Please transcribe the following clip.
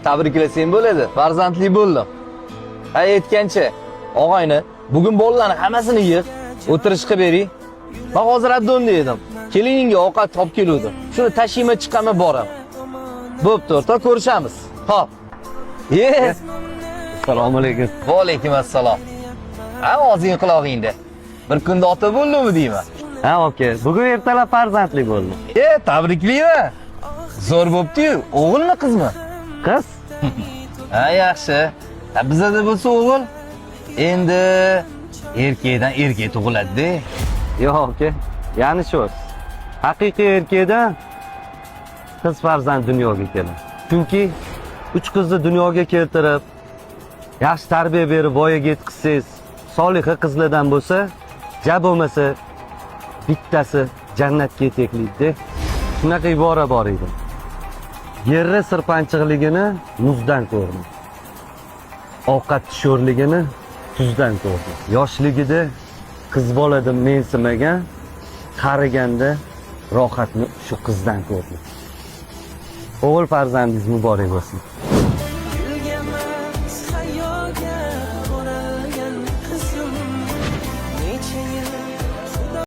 tabriklasang bo'ladi. Farzandli bo'ldim. Ha, aytgancha, og'ayni, bugun bolalarning hammasini yig', o'tirish qilib bering. Men hozir addon dedim. Keliningga ovqat olib keluvdim. Shuni tashiyma chiqaman boram. Bo'pti, o'rta ko'rishamiz. Xo'p. Assalomu alaykum. Va alaykum assalom. Ha, o'zing qulog'ingda. Bir kunda ota bo'ldimi deyman. Ha, aka. Bugun ertalab farzandli bo'ldim. Tabriklayman. Zo'r bo'pti-yu. O'g'ilmi, qizmi? Qiz? Ha, yaxshi. Ha, bizda bo'lsa o'g'il. Endi erkakdan erkak tug'iladi-da. Yo'q, aka. Ya'ni shu. Haqiqiy erkakdan qiz farzand dunyoga keladi. Chunki 3 qizni dunyoga keltirib, yaxshi tarbiya berib voyaga yetkazsangiz, soliha qizlardan bo'lsa, ja bo'lmasa bittasi jannatga yetaklaydi. Shunaqa ibora bor edi. Yerni sirpanchiqligini muzdan ko'rdim. Ovqat sho'rligini tuzdan ko'rdim. Yoshligida qiz boladim mensimagan, qariganda rohatni shu qizdan ko'rdim. O'g'il farzandingiz muborak bo'lsin.